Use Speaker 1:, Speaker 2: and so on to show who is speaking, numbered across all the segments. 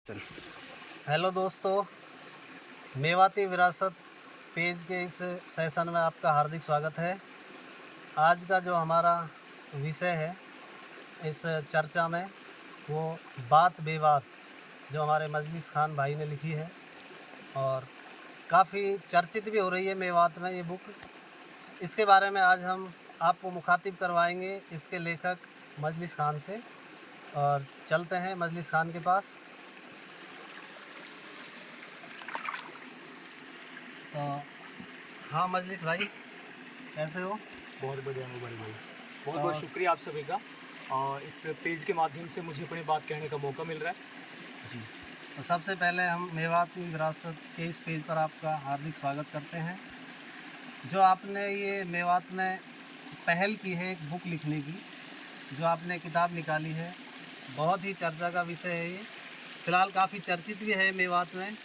Speaker 1: चल।
Speaker 2: हेलो दोस्तों, मेवाती विरासत पेज के इस सेशन में आपका हार्दिक स्वागत है। आज का जो हमारा विषय है इस चर्चा में वो बात बेबात जो हमारे मजलिस खान भाई ने लिखी है और काफ़ी चर्चित भी हो रही है मेवात में ये बुक। इसके बारे में आज हम आपको मुखातिब करवाएंगे इसके लेखक मजलिस खान से। और चलते हैं मजलिस खान के पास। तो हाँ मजलिस भाई, कैसे हो?
Speaker 1: बहुत बढ़िया मुबारक भाई। बहुत बहुत
Speaker 2: तो
Speaker 1: शुक्रिया आप सभी का। और इस पेज के माध्यम से मुझे अपनी बात कहने का मौका मिल रहा है जी।
Speaker 2: तो सबसे पहले हम मेवाती विरासत के इस पेज पर आपका हार्दिक स्वागत करते हैं। जो आपने ये मेवात में पहल की है एक बुक लिखने की, जो आपने किताब निकाली है, बहुत ही चर्चा का विषय है ये। फ़िलहाल काफ़ी चर्चित भी है मेवात में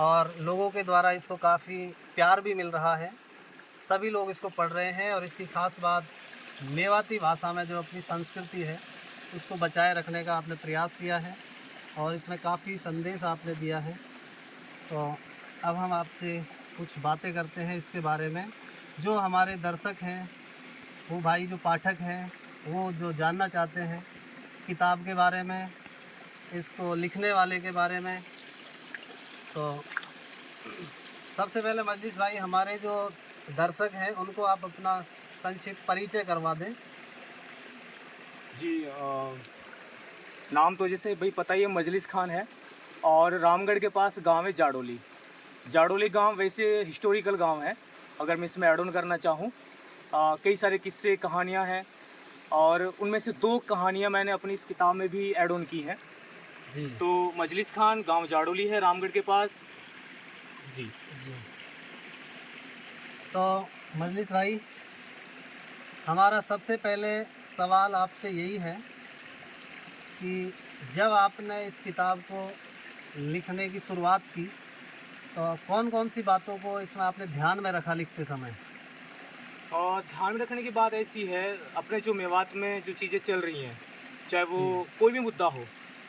Speaker 2: और लोगों के द्वारा इसको काफ़ी प्यार भी मिल रहा है। सभी लोग इसको पढ़ रहे हैं और इसकी ख़ास बात मेवाती भाषा में जो अपनी संस्कृति है उसको बचाए रखने का आपने प्रयास किया है और इसमें काफ़ी संदेश आपने दिया है। तो अब हम आपसे कुछ बातें करते हैं इसके बारे में। जो हमारे दर्शक हैं, वो भाई जो पाठक हैं, वो जो जानना चाहते हैं किताब के बारे में, इसको लिखने वाले के बारे में, तो सबसे पहले मजलिस भाई, हमारे जो दर्शक हैं उनको आप अपना संक्षिप्त परिचय करवा दें।
Speaker 1: जी नाम तो जैसे भाई पता ही है, मजलिस खान है। और रामगढ़ के पास गांव है जाडोली। जाडोली गांव वैसे हिस्टोरिकल गांव है। अगर मैं इसमें ऐड ऑन करना चाहूँ, कई सारे किस्से कहानियाँ हैं और उनमें से दो कहानियाँ मैंने अपनी इस किताब में भी ऐड ऑन की हैं।
Speaker 2: जी
Speaker 1: तो मजलिस खान गांव जाडोली है रामगढ़ के पास जी।
Speaker 2: जी। तो मजलिस भाई, हमारा सबसे पहले सवाल आपसे यही है कि जब आपने इस किताब को लिखने की शुरुआत की तो कौन कौन सी बातों को इसमें आपने ध्यान में रखा लिखते समय?
Speaker 1: और ध्यान में रखने की बात ऐसी है, अपने जो मेवात में जो चीज़ें चल रही हैं, चाहे वो
Speaker 2: जी
Speaker 1: कोई भी मुद्दा हो,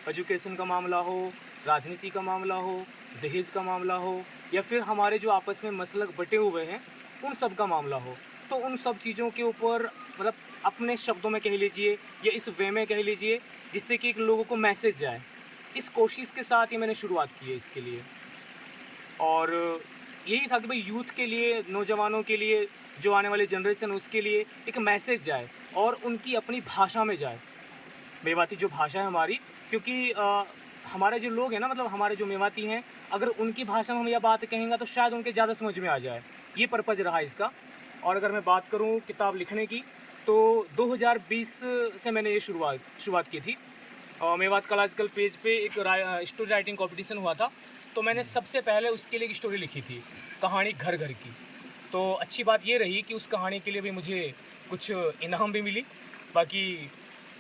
Speaker 1: एजुकेशन का मामला हो, राजनीति का मामला हो, दहेज का मामला हो, या फिर हमारे जो आपस में मसलक बटे हुए हैं उन सब का मामला हो, तो उन सब चीज़ों के ऊपर मतलब अपने शब्दों में कह लीजिए या इस वे में कह लीजिए जिससे कि एक लोगों को मैसेज जाए। इस कोशिश के साथ ही मैंने शुरुआत की है इसके लिए। और यही था कि भाई यूथ के लिए, नौजवानों के लिए, जो आने वाली जनरेशन है उसके लिए एक मैसेज जाए और उनकी अपनी भाषा में जाए। मेवाती जो भाषा है हमारी, क्योंकि हमारे जो लोग हैं ना, मतलब हमारे जो मेवाती हैं, अगर उनकी भाषा में हम यह बात कहेंगे तो शायद उनके ज़्यादा समझ में आ जाए। ये पर्पज़ रहा इसका। और अगर मैं बात करूँ किताब लिखने की, तो 2020 से मैंने ये शुरुआत की थी। मेवात कलाजिकल पेज पे एक स्टोरी राइटिंग कंपटीशन हुआ था, तो मैंने सबसे पहले उसके लिए एक स्टोरी लिखी थी, कहानी घर घर की। तो अच्छी बात ये रही कि उस कहानी के लिए भी मुझे कुछ इनाम भी मिली। बाकी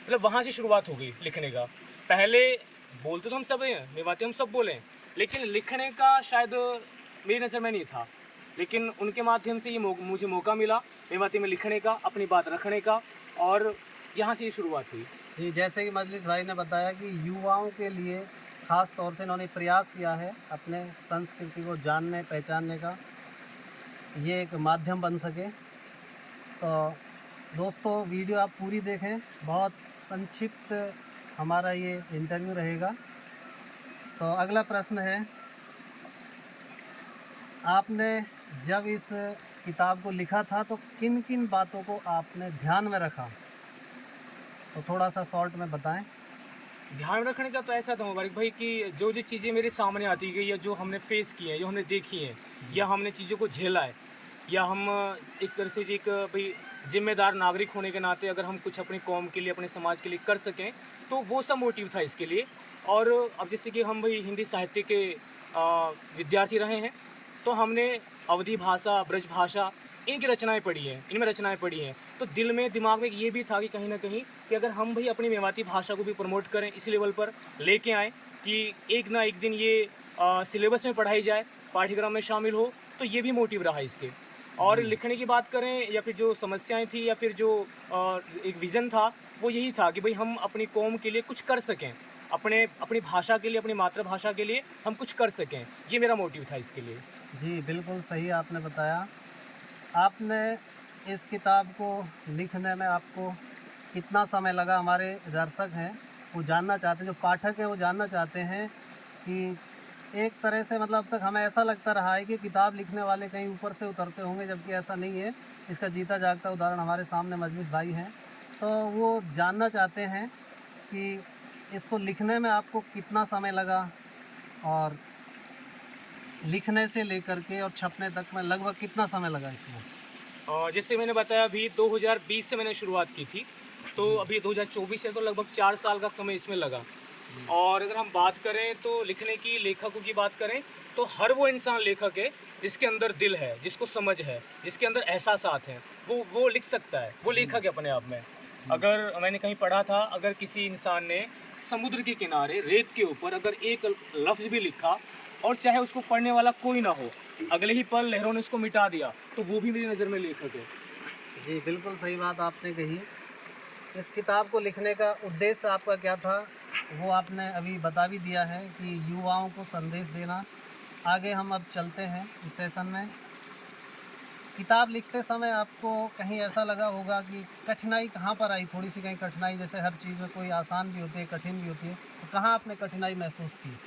Speaker 1: मतलब वहाँ से शुरुआत हो गई लिखने का। पहले बोलते तो हम सब हैं, मेवाती हम सब बोलें, लेकिन लिखने का शायद मेरी नज़र में नहीं था। लेकिन उनके माध्यम से ये मुझे मौका मिला मेवाती में लिखने का, अपनी बात रखने का, और यहाँ से ये शुरुआत हुई।
Speaker 2: जी, जैसे कि मजलिस भाई ने बताया कि युवाओं के लिए ख़ास तौर से इन्होंने प्रयास किया है अपने संस्कृति को जानने पहचानने का, ये एक माध्यम बन सके। तो दोस्तों, वीडियो आप पूरी देखें, बहुत संक्षिप्त हमारा ये इंटरव्यू रहेगा। तो अगला प्रश्न है, आपने जब इस किताब को लिखा था तो किन किन बातों को आपने ध्यान में रखा? तो थोड़ा सा शॉर्ट में बताएं।
Speaker 1: ध्यान रखने का तो ऐसा था मुबारक भाई कि जो जो चीज़ें मेरे सामने आती गई या जो हमने फेस की हैं, जो हमने देखी हैं, या हमने चीज़ों को झेला है, या हम एक तरह से जी एक भाई जिम्मेदार नागरिक होने के नाते अगर हम कुछ अपनी कौम के लिए, अपने समाज के लिए कर सकें, तो वो सब मोटिव था इसके लिए। और अब जैसे कि हम भाई हिंदी साहित्य के विद्यार्थी रहे हैं, तो हमने अवधी भाषा, ब्रज भाषा, इनकी रचनाएं पढ़ी हैं, इनमें रचनाएं पढ़ी हैं। तो दिल में, दिमाग में ये भी था कि कहीं ना कहीं कि अगर हम भी अपनी मेवाती भाषा को भी प्रमोट करें, इसी लेवल पर लेके आएँ कि एक ना एक दिन ये सिलेबस में पढ़ाई जाए, पाठ्यक्रम में शामिल हो, तो ये भी मोटिव रहा इसके। और
Speaker 2: जी
Speaker 1: लिखने की बात करें या फिर जो समस्याएं थी या फिर जो एक विज़न था, वो यही था कि भाई हम अपनी कौम के लिए कुछ कर सकें, अपनी भाषा के लिए, अपनी मातृभाषा के लिए हम कुछ कर सकें। ये मेरा मोटिव था इसके लिए।
Speaker 2: जी, बिल्कुल सही आपने बताया। आपने इस किताब को लिखने में आपको कितना समय लगा? हमारे दर्शक हैं, वो जानना चाहते हैं, जो पाठक हैं वो जानना चाहते हैं कि एक तरह से मतलब अब तक हमें ऐसा लगता रहा है कि किताब लिखने वाले कहीं ऊपर से उतरते होंगे, जबकि ऐसा नहीं है। इसका जीता जागता उदाहरण हमारे सामने मजलिस भाई हैं। तो वो जानना चाहते हैं कि इसको लिखने में आपको कितना समय लगा और लिखने से लेकर के और छपने तक में लगभग कितना समय लगा इसमें?
Speaker 1: और जैसे मैंने बताया अभी 2020 से मैंने शुरुआत की थी, तो अभी 2024 है, तो लगभग 4 साल का समय इसमें लगा। और अगर हम बात करें तो लिखने की, लेखकों की बात करें तो हर वो इंसान लेखक है जिसके अंदर दिल है, जिसको समझ है, जिसके अंदर एहसासात हैं, वो लिख सकता है, वो लेखक है अपने आप में। अगर मैंने कहीं पढ़ा था, अगर किसी इंसान ने समुद्र के किनारे रेत के ऊपर अगर एक लफ्ज़ भी लिखा और चाहे उसको पढ़ने वाला कोई ना हो, अगले ही पल लहरों ने उसको मिटा दिया, तो वो भी मेरी नज़र में लेखक है।
Speaker 2: जी, बिल्कुल सही बात आपने कही। इस किताब को लिखने का उद्देश्य आपका क्या था, वो आपने अभी बता भी दिया है कि युवाओं को संदेश देना। आगे हम अब चलते हैं इस सेशन में। किताब लिखते समय आपको कहीं ऐसा लगा होगा कि कठिनाई कहाँ पर आई? थोड़ी-सी कहीं कठिनाई, जैसे हर चीज़ में कोई आसान भी होती है, कठिन भी होती है, तो कहाँ आपने कठिनाई महसूस की?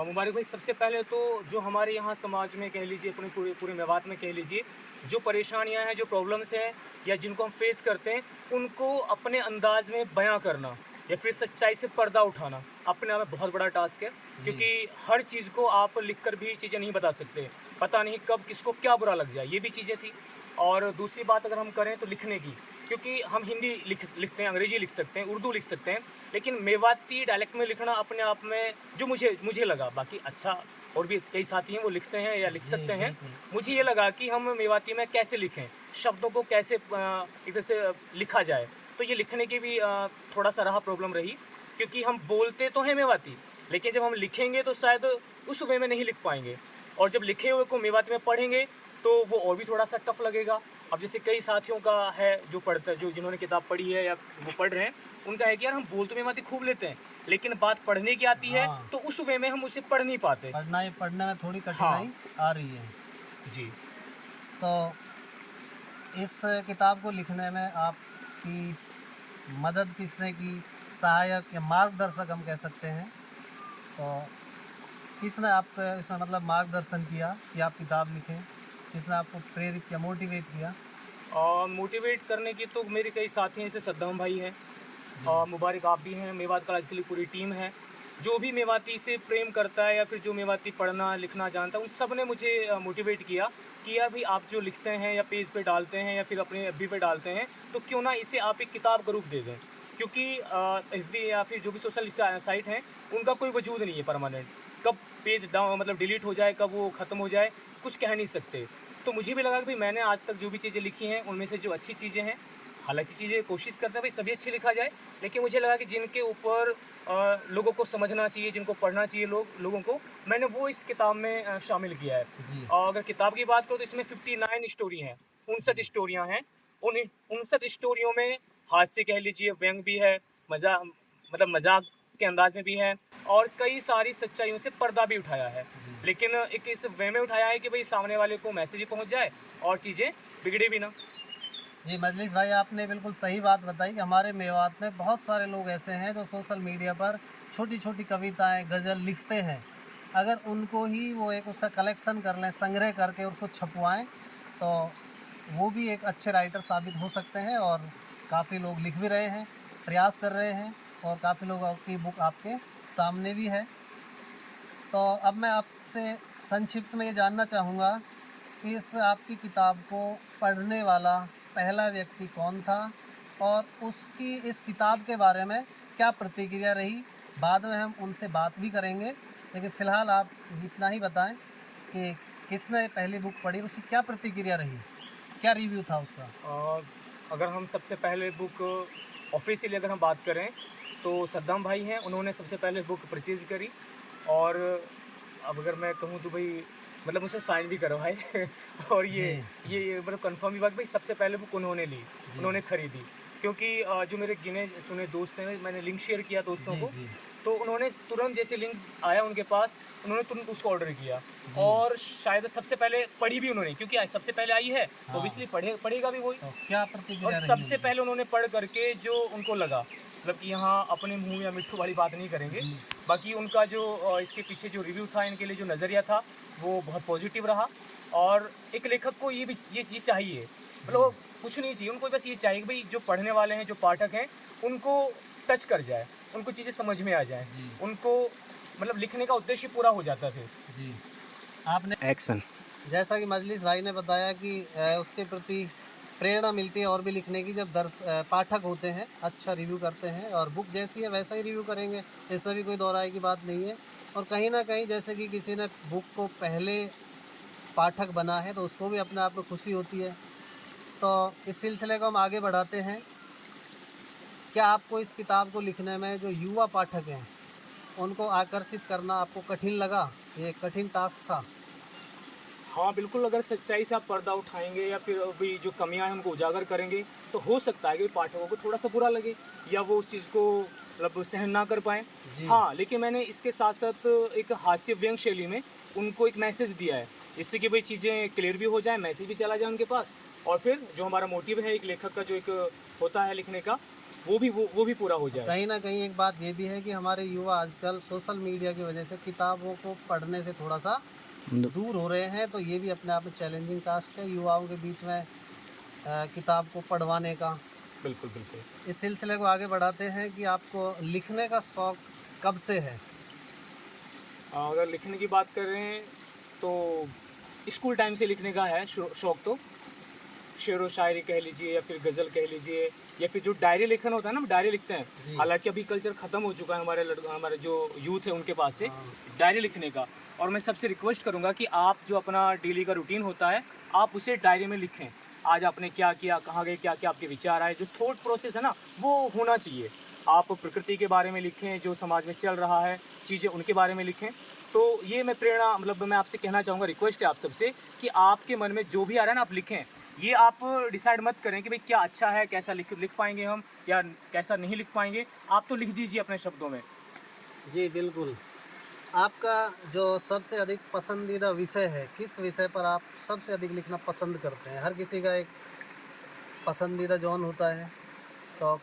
Speaker 1: मुबारक भाई, सबसे पहले तो जो हमारे यहाँ समाज में कह लीजिए, अपने पूरे पूरे मेवात में कह लीजिए, जो परेशानियाँ हैं, जो प्रॉब्लम्स हैं या जिनको हम फेस करते हैं, उनको अपने अंदाज में बयां करना या फिर सच्चाई से पर्दा उठाना अपने आप में बहुत बड़ा टास्क है।
Speaker 2: जी।
Speaker 1: क्योंकि हर चीज़ को आप लिख कर भी चीज़ें नहीं बता सकते, पता नहीं कब किसको क्या बुरा लग जाए, ये भी चीज़ें थी। और दूसरी बात अगर हम करें तो लिखने की, क्योंकि हम हिंदी लिखते हैं, अंग्रेजी लिख सकते हैं, उर्दू लिख सकते हैं, लेकिन मेवाती डायलेक्ट में लिखना अपने आप में जो मुझे मुझे लगा, बाकी अच्छा और भी कई साथी हैं वो लिखते हैं या लिख
Speaker 2: जी,
Speaker 1: सकते हैं,
Speaker 2: बिल्कुल।
Speaker 1: मुझे ये लगा कि हम मेवाती में कैसे लिखें, शब्दों को कैसे एक तरह से लिखा जाए। तो ये लिखने की भी थोड़ा सा रहा प्रॉब्लम रही, क्योंकि हम बोलते तो हैं मेवाती, लेकिन जब हम लिखेंगे तो शायद उस वे में नहीं लिख पाएंगे, और जब लिखे हुए को मेवाती में पढ़ेंगे तो वो और भी थोड़ा सा टफ लगेगा। अब जैसे कई साथियों का है जो पढ़ते, जो जिन्होंने किताब पढ़ी है या वो पढ़ रहे हैं, उनका है कि यार हम बोल तो मेवाती खूब लेते हैं, लेकिन बात पढ़ने की आती है
Speaker 2: हाँ,
Speaker 1: तो उस वे में हम उसे पढ़ नहीं पाते।
Speaker 2: पढ़ने में थोड़ी
Speaker 1: हाँ
Speaker 2: कठिनाई आ रही है।
Speaker 1: जी।
Speaker 2: तो इस किताब को लिखने में आपकी मदद किसने की? सहायक या मार्गदर्शक हम कह सकते हैं। तो किसने आप पे इसमें मतलब मार्गदर्शन किया कि आप किताब लिखें? किसने आपको प्रेरित किया, मोटिवेट किया?
Speaker 1: और मोटिवेट करने की तो मेरे कई साथी हैं, जैसे सद्दाम भाई हैं,
Speaker 2: जी।
Speaker 1: मुबारक आप भी हैं, मेवात कॉलेज के लिए पूरी टीम है। जो भी मेवाती से प्रेम करता है या फिर जो मेवाती पढ़ना लिखना जानता है, उन सब ने मुझे मोटिवेट किया कि यार भाई आप जो लिखते हैं या पेज पे डालते हैं या फिर अपने एफबी पे डालते हैं, तो क्यों ना इसे आप एक किताब का रूप दे दें। क्योंकि एफबी या फिर जो भी सोशल साइट हैं, उनका कोई वजूद नहीं है परमानेंट। कब पेज डाउन मतलब डिलीट हो जाए, कब वो ख़त्म हो जाए, कुछ कह नहीं सकते। तो मुझे भी लगा कि भाई मैंने आज तक जो भी चीज़ें लिखी हैं, उनमें से जो अच्छी चीज़ें हैं, हालाँकि चीज़ें कोशिश करते हैं भाई सभी अच्छी लिखा जाए, लेकिन मुझे लगा कि जिनके ऊपर लोगों को समझना चाहिए, जिनको पढ़ना चाहिए लोगों को, मैंने वो इस किताब में शामिल किया है।
Speaker 2: जी।
Speaker 1: और अगर किताब की बात करूँ तो इसमें 59 स्टोरी हैं, 59 स्टोरियाँ हैं। उन 59 स्टोरियों में हास्य कह लीजिए, व्यंग भी है, मतलब मज़ाक के अंदाज में भी है, और कई सारी सच्चाइयों से पर्दा भी उठाया है।
Speaker 2: जी।
Speaker 1: लेकिन एक इस वे में उठाया है कि भाई सामने वाले को मैसेज भी पहुँच जाए और चीज़ें बिगड़े भी ना।
Speaker 2: जी, मजलिस भाई आपने बिल्कुल सही बात बताई कि हमारे मेवात में बहुत सारे लोग ऐसे हैं जो सोशल मीडिया पर छोटी-छोटी कविताएँ, गज़ल लिखते हैं। अगर उनको ही वो एक उसका कलेक्शन कर लें, संग्रह करके उसको छपवाएँ, तो वो भी एक अच्छे राइटर साबित हो सकते हैं और काफ़ी लोग लिख भी रहे हैं, प्रयास कर रहे हैं और काफ़ी लोगों की बुक आपके सामने भी है। तो अब मैं आपसे संक्षिप्त में ये जानना चाहूँगा कि इस आपकी किताब को पढ़ने वाला पहला व्यक्ति कौन था और उसकी इस किताब के बारे में क्या प्रतिक्रिया रही? बाद में हम उनसे बात भी करेंगे, लेकिन फ़िलहाल आप इतना ही बताएं कि किसने पहली बुक पढ़ी, उसकी क्या प्रतिक्रिया रही? क्या रिव्यू था उसका?
Speaker 1: और अगर हम सबसे पहले बुक ऑफिशियली अगर हम बात करें तो सद्दाम भाई हैं, उन्होंने सबसे पहले बुक परचेज़ करी। और अब अगर मैं कहूँ तो भाई मतलब मुझसे साइन भी करवाए और
Speaker 2: जी,
Speaker 1: ये मतलब कंफर्म भी बात, भाई सबसे पहले बुक उन्होंने ली,
Speaker 2: जी,
Speaker 1: उन्होंने ख़रीदी। क्योंकि जो मेरे गिने चुने दोस्त हैं, मैंने लिंक शेयर किया दोस्तों
Speaker 2: जी,
Speaker 1: को,
Speaker 2: जी,
Speaker 1: तो उन्होंने तुरंत जैसे लिंक आया उनके पास, उन्होंने तुरंत उसको ऑर्डर किया और शायद सबसे पहले पढ़ी भी उन्होंने, क्योंकि आज सबसे पहले आई है तो
Speaker 2: हाँ।
Speaker 1: ऑब्वियसली पढ़ेगा भी वही।
Speaker 2: तो क्या
Speaker 1: और
Speaker 2: प्रतिक्रिया रही
Speaker 1: सबसे
Speaker 2: उनकी?
Speaker 1: पहले उन्होंने पढ़ करके जो उनको लगा, मतलब कि यहाँ अपने मुंह या मिट्ठू वाली बात नहीं करेंगे,
Speaker 2: जी।
Speaker 1: बाकी उनका जो इसके पीछे जो रिव्यू था, इनके लिए जो नज़रिया था वो बहुत पॉजिटिव रहा। और एक लेखक को ये चाहिए, मतलब वो कुछ नहीं चाहिए उनको, बस ये चाहिए कि भाई जो पढ़ने वाले हैं, जो पाठक हैं, उनको टच कर जाए, उनको चीज़ें समझ में आ जाए,
Speaker 2: जी।
Speaker 1: उनको मतलब लिखने का उद्देश्य पूरा हो जाता फिर।
Speaker 2: जी। आपने
Speaker 1: एक्शन।
Speaker 2: जैसा कि मजलिस भाई ने बताया कि उसके प्रति प्रेरणा मिलती है और भी लिखने की, जब पाठक होते हैं अच्छा रिव्यू करते हैं, और बुक जैसी है वैसा ही रिव्यू करेंगे, इसमें भी कोई दोहराए की बात नहीं है। और कहीं ना कहीं जैसे कि किसी ने बुक को पहले पाठक बना है तो उसको भी अपने आप में खुशी होती है। तो इस सिलसिले को हम आगे बढ़ाते हैं। क्या आपको इस किताब को लिखने में जो युवा पाठक हैं उनको आकर्षित करना आपको कठिन लगा? ये एक कठिन टास्क था?
Speaker 1: हाँ बिल्कुल, अगर सच्चाई से आप पर्दा उठाएंगे या फिर अभी जो कमियां हैं उनको उजागर करेंगे, तो हो सकता है कि पाठकों को थोड़ा सा बुरा लगे या वो उस चीज़ को मतलब सहन ना कर पाएँ।
Speaker 2: जी।
Speaker 1: हाँ, लेकिन मैंने इसके साथ साथ एक हास्य व्यंग्य शैली में उनको एक मैसेज दिया है, जिससे कि भाई चीज़ें क्लियर भी हो जाए, मैसेज भी चला जाए उनके पास, और फिर जो हमारा मोटिव है एक लेखक का जो एक होता है लिखने का, वो भी पूरा हो जाए।
Speaker 2: कहीं ना कहीं एक बात ये भी है कि हमारे युवा आजकल सोशल मीडिया की वजह से किताबों को पढ़ने से थोड़ा सा दूर हो रहे हैं, तो ये भी अपने आप में चैलेंजिंग टास्क है युवाओं के बीच में किताब को पढ़वाने का।
Speaker 1: बिल्कुल बिल्कुल।
Speaker 2: इस सिलसिले को आगे बढ़ाते हैं कि आपको लिखने का शौक़ कब से है?
Speaker 1: अगर लिखने की बात करें तो स्कूल टाइम से लिखने का है शौक़, तो शेर व शायरी कह लीजिए या फिर गज़ल कह लीजिए या फिर जो डायरी लेखन होता है ना, हम डायरी लिखते
Speaker 2: जी।
Speaker 1: हैं। हालांकि अभी कल्चर ख़त्म हो चुका है हमारे जो यूथ है उनके पास से
Speaker 2: हाँ।
Speaker 1: डायरी लिखने का। और मैं सबसे रिक्वेस्ट करूंगा कि आप जो अपना डेली का रूटीन होता है आप उसे डायरी में लिखें। आज आपने क्या किया, कहाँ गए, क्या क्या आपके विचार आए, जो थॉट प्रोसेस है ना वो होना चाहिए। आप प्रकृति के बारे में लिखें, जो समाज में चल रहा है चीज़ें उनके बारे में लिखें। तो ये मैं प्रेरणा मतलब मैं आपसे कहना चाहूँगा, रिक्वेस्ट है आप सबसे कि आपके मन में जो भी आ रहा है ना आप लिखें। ये आप डिसाइड मत करें कि भाई क्या अच्छा है, कैसा लिख पाएंगे हम या कैसा नहीं लिख पाएंगे, आप तो लिख दीजिए अपने शब्दों में।
Speaker 2: जी बिल्कुल। आपका जो सबसे अधिक पसंदीदा विषय है, किस विषय पर आप सबसे अधिक लिखना पसंद करते हैं? हर किसी का एक पसंदीदा जॉन होता है, तो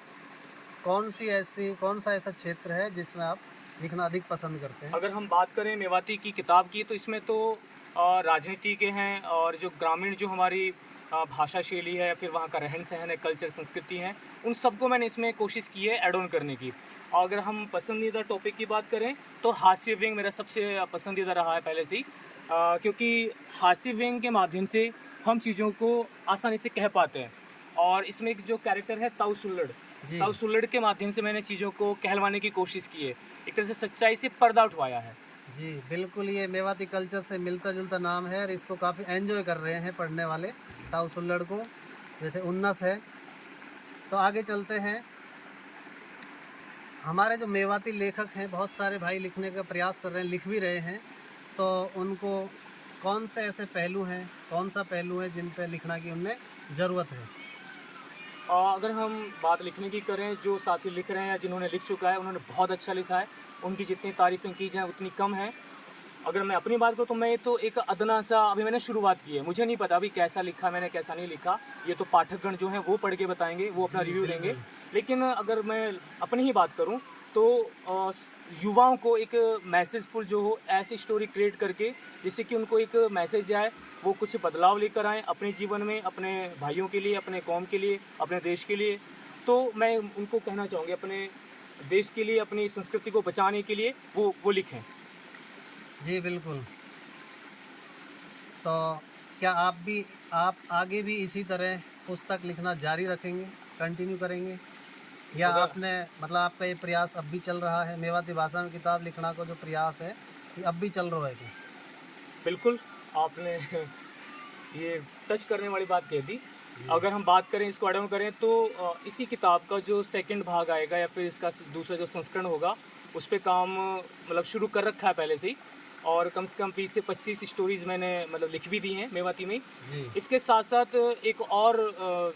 Speaker 2: कौन सा ऐसा क्षेत्र है जिसमें आप लिखना अधिक पसंद करते हैं?
Speaker 1: अगर हम बात करें मेवाती की किताब की, तो इसमें तो राजनीति के हैं और जो ग्रामीण जो हमारी भाषा शैली है, फिर वहाँ का रहन सहन है, कल्चर संस्कृति है, उन सबको मैंने इसमें कोशिश की है ऐड ऑन करने की। और अगर हम पसंदीदा टॉपिक की बात करें तो हास्य व्यंग मेरा सबसे पसंदीदा रहा है पहले से ही, क्योंकि हास्य व्यंग के माध्यम से हम चीज़ों को आसानी से कह पाते हैं। और इसमें एक जो कैरेक्टर है ताऊ सुल्लड़,
Speaker 2: जी।
Speaker 1: ताऊ सुल्लड़ के माध्यम से मैंने चीज़ों को कहलवाने की कोशिश की है, एक तरह से सच्चाई से पर्दा उठवाया है।
Speaker 2: जी बिल्कुल, ये मेवाती कल्चर से मिलता जुलता नाम है और इसको काफ़ी एंजॉय कर रहे हैं पढ़ने वाले ताऊ सुल्लड़ को, जैसे उन्नस है। तो आगे चलते हैं। हमारे जो मेवाती लेखक हैं, बहुत सारे भाई लिखने का प्रयास कर रहे हैं, लिख भी रहे हैं, तो उनको कौन से ऐसे पहलू हैं, कौन सा पहलू है जिन पे लिखना की उन्हें ज़रूरत है?
Speaker 1: अगर हम बात लिखने की करें, जो साथी लिख रहे हैं या जिन्होंने लिख चुका है उन्होंने बहुत अच्छा लिखा है, उनकी जितनी तारीफ़ें की जाएँ उतनी कम है। अगर मैं अपनी बात करूँ तो मैं तो एक अदना सा अभी मैंने शुरुआत की है, मुझे नहीं पता अभी कैसा लिखा मैंने कैसा नहीं लिखा, ये तो पाठकगण जो हैं वो पढ़ के बताएंगे, वो अपना
Speaker 2: जी,
Speaker 1: रिव्यू देंगे।
Speaker 2: बिल्कुल।
Speaker 1: लेकिन अगर मैं अपनी ही बात करूँ तो युवाओं को एक मैसेजफुल जो हो ऐसी स्टोरी क्रिएट करके जिससे कि उनको एक मैसेज जाए, वो कुछ बदलाव लेकर आएँ अपने जीवन में, अपने भाइयों के लिए, अपने कौम के लिए, अपने देश के लिए। तो मैं उनको कहना चाहूँगी अपने देश के लिए, अपनी संस्कृति को बचाने के लिए वो लिखें।
Speaker 2: जी बिल्कुल। तो क्या आप आगे भी इसी तरह पुस्तक लिखना जारी रखेंगे, कंटिन्यू करेंगे, या
Speaker 1: अगर
Speaker 2: आपने मतलब आपका ये प्रयास अब भी चल रहा है, मेवाती भाषा में किताब लिखना का जो प्रयास है ये अब भी चल रहा है क्या?
Speaker 1: बिल्कुल, आपने ये टच करने वाली बात कह दी।
Speaker 2: जी।
Speaker 1: अगर हम बात करें, इसको ऐड ऑन करें तो इसी किताब का जो सेकंड भाग आएगा या फिर इसका दूसरा जो संस्करण होगा, उस पे काम मतलब शुरू कर रखा है पहले से ही, और कम से कम 20 से 25 स्टोरीज़ मैंने मतलब लिख भी दी हैं मेवाती में ही।
Speaker 2: जी।
Speaker 1: इसके साथ साथ एक और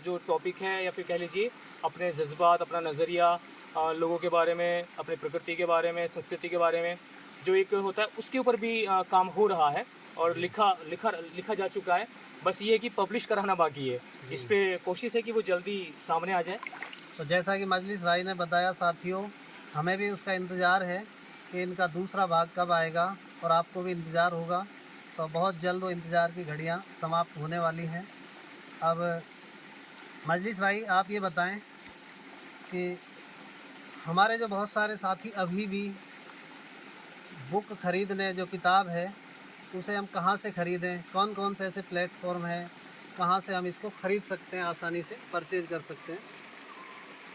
Speaker 1: जो टॉपिक है या फिर कह लीजिए अपने जज्बात, अपना नज़रिया लोगों के बारे में, अपने प्रकृति के बारे में, संस्कृति के बारे में जो एक होता है उसके ऊपर भी काम हो रहा है और लिखा जा चुका है। बस ये है कि पब्लिश कराना बाकी है। इस पे कोशिश है कि वो जल्दी सामने आ जाए।
Speaker 2: तो जैसा कि मजलिस भाई ने बताया साथियों, हमें भी उसका इंतज़ार है कि इनका दूसरा भाग कब आएगा और आपको भी इंतज़ार होगा। तो बहुत जल्द वो इंतज़ार की घड़ियाँ समाप्त होने वाली हैं। अब मजलिस भाई आप ये बताएं कि हमारे जो बहुत सारे साथी अभी भी बुक ख़रीदने, जो किताब है उसे हम कहाँ से ख़रीदें, कौन कौन से ऐसे प्लेटफॉर्म हैं, कहाँ से हम इसको ख़रीद सकते हैं, आसानी से परचेज कर सकते हैं?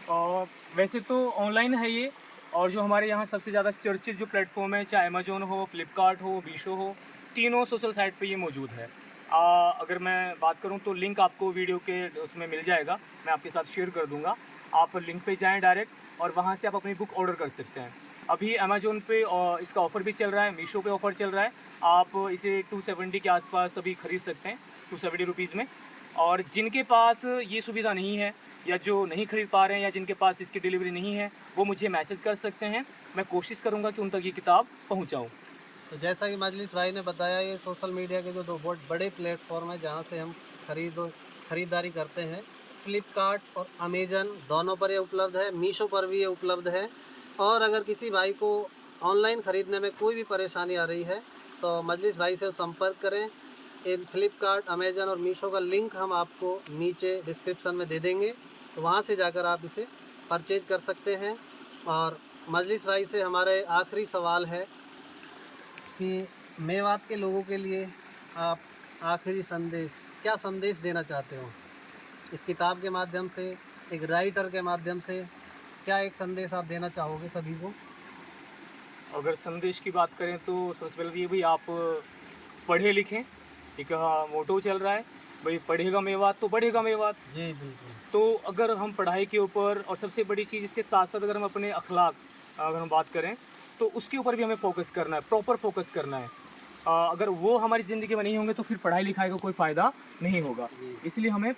Speaker 1: और वैसे तो ऑनलाइन है ये, और जो हमारे यहाँ सबसे ज़्यादा चर्चित जो प्लेटफॉर्म है, चाहे अमेजोन हो, फ्लिपकार्ट हो, मीशो हो, तीनों सोशल साइट पे ये मौजूद है। अगर मैं बात करूँ तो लिंक आपको वीडियो के उसमें मिल जाएगा, मैं आपके साथ शेयर कर दूँगा। आप लिंक पे जाएँ डायरेक्ट और वहाँ से आप अपनी बुक ऑर्डर कर सकते हैं। अभी अमेजोन पे इसका ऑफ़र भी चल रहा है, मीशो पे ऑफ़र चल रहा है। आप इसे 270 के आसपास अभी ख़रीद सकते हैं, 270 रुपीज़ में। और जिनके पास ये सुविधा नहीं है या जो नहीं खरीद पा रहे हैं या जिनके पास इसकी डिलीवरी नहीं है, वो मुझे मैसेज कर सकते हैं। मैं कोशिश करूँगा कि उन तक ये किताब पहुँचाऊँ।
Speaker 2: तो जैसा कि मजलिस भाई ने बताया, ये सोशल मीडिया के जो दो बहुत बड़े प्लेटफॉर्म हैं जहाँ से हम ख़रीदारी करते हैं, फ्लिपकार्ट और अमेज़न दोनों पर ये उपलब्ध है, मीशो पर भी ये उपलब्ध है। और अगर किसी भाई को ऑनलाइन ख़रीदने में कोई भी परेशानी आ रही है तो मजलिस भाई से संपर्क करें। इन फ्लिपकार्ट, अमेज़न और मीशो का लिंक हम आपको नीचे डिस्क्रिप्शन में दे देंगे, तो वहाँ से जाकर आप इसे परचेज कर सकते हैं। और मजलिस भाई से हमारे आखिरी सवाल है कि मेवात के लोगों के लिए आप आखिरी क्या संदेश देना चाहते हो? इस किताब के माध्यम से, एक राइटर के माध्यम से क्या एक संदेश आप देना चाहोगे सभी को?
Speaker 1: अगर संदेश की बात करें तो सबसे पहले तो ये, भाई आप पढ़े लिखें। एक मोटो चल रहा है, भाई पढ़ेगा मेवात तो बढ़ेगा मेवात।
Speaker 2: जी बिल्कुल।
Speaker 1: तो अगर हम पढ़ाई के ऊपर, और सबसे बड़ी चीज़ इसके साथ साथ अगर हम अपने अखलाक अगर हम बात करें तो उसके ऊपर भी हमें फोकस करना है, प्रॉपर फोकस करना है। अगर वो हमारी ज़िंदगी में नहीं होंगे तो फिर पढ़ाई लिखाई का कोई फ़ायदा नहीं होगा।
Speaker 2: जी
Speaker 1: इसलिए हमें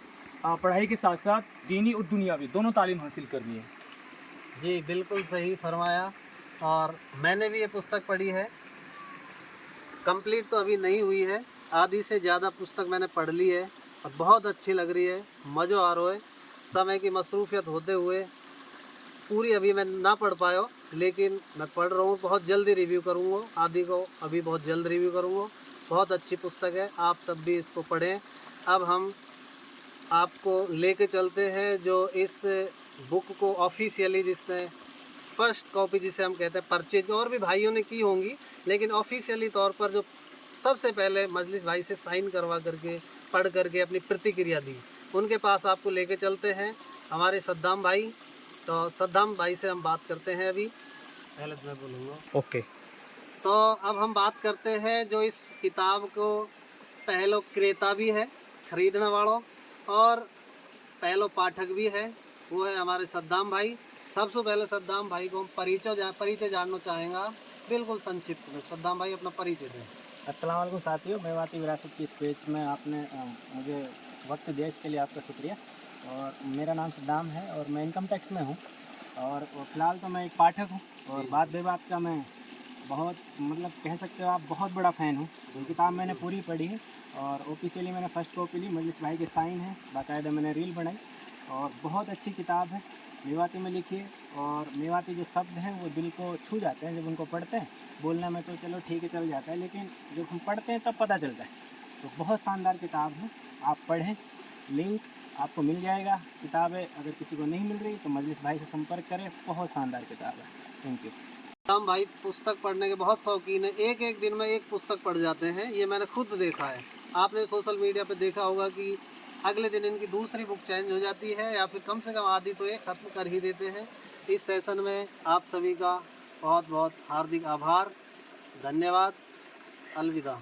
Speaker 1: पढ़ाई के साथ साथ दीनी और दुनियावी दोनों तालीम हासिल करनी है।
Speaker 2: जी बिल्कुल सही फरमाया। और मैंने भी ये पुस्तक पढ़ी है, कंप्लीट तो अभी नहीं हुई है, आधी से ज़्यादा पुस्तक मैंने पढ़ ली है और बहुत अच्छी लग रही है, मज़ा आ रहा है। समय की मसरूफियत होते हुए पूरी अभी मैं ना पढ़ पाया, लेकिन मैं पढ़ रहा हूँ, बहुत जल्दी रिव्यू करूँगा, आदि को अभी बहुत जल्द रिव्यू करूँगा। बहुत अच्छी पुस्तक है, आप सब भी इसको पढ़ें। अब हम आपको लेके चलते हैं जो इस बुक को ऑफिशियली, जिसने फर्स्ट कॉपी जिसे हम कहते हैं परचेज, और भी भाइयों ने की होंगी, लेकिन ऑफिशियली तौर पर जो सबसे पहले मजलिस भाई से साइन करवा करके, पढ़ करके अपनी प्रतिक्रिया दी, उनके पास आपको लेके चलते हैं, हमारे सद्दाम भाई। तो सद्दाम भाई से हम बात करते हैं अभी, पहले तो मैं बोलूँगा।
Speaker 1: ओके।
Speaker 2: तो अब हम बात करते हैं जो इस किताब को पहलो क्रेता भी है, खरीदने वालों, और पहलो पाठक भी है, वो है हमारे सद्दाम भाई। सबसे पहले सद्दाम भाई को हम परिचय जानना चाहेंगे, बिल्कुल संक्षिप्त में। सद्दाम भाई अपना परिचय दें।
Speaker 3: अस्सलाम वालेकुम साथियों, मेवाती विरासत की इस पेज में आपने मुझे वक्त दिया, इसके लिए आपका शुक्रिया। और मेरा नाम सद्दाम है और मैं इनकम टैक्स में हूँ, और फ़िलहाल तो मैं एक पाठक हूँ। और बात बेबात का मैं बहुत, मतलब कह सकते हो आप, बहुत बड़ा फ़ैन हूँ। ये किताब मैंने पूरी पढ़ी है और ऑफिशियली मैंने फ़र्स्ट कॉपी ली, मजलिस भाई के साइन है, बाकायदा मैंने रील बनाई। और बहुत अच्छी किताब है, मेवाती में लिखी है। और मेवाती जो शब्द हैं वो दिल को छू जाते हैं जब उनको पढ़ते हैं। बोलने में तो चलो ठीक है, चल जाता है, लेकिन जब हम पढ़ते हैं तब पता चलता है। तो बहुत शानदार किताब है, आप पढ़ें। लिंक आपको मिल जाएगा। किताबें अगर किसी को नहीं मिल रही तो मजलिस भाई से संपर्क करें, बहुत शानदार किताब है। Thank you.
Speaker 2: सद्दाम भाई पुस्तक पढ़ने के बहुत शौकीन है, एक एक दिन में एक पुस्तक पढ़ जाते हैं, ये मैंने खुद देखा है। आपने सोशल मीडिया पे देखा होगा कि अगले दिन इनकी दूसरी बुक चेंज हो जाती है, या फिर कम से कम आधी तो एक ख़त्म कर ही देते हैं। इस सेशन में आप सभी का बहुत बहुत हार्दिक आभार, धन्यवाद, अलविदा।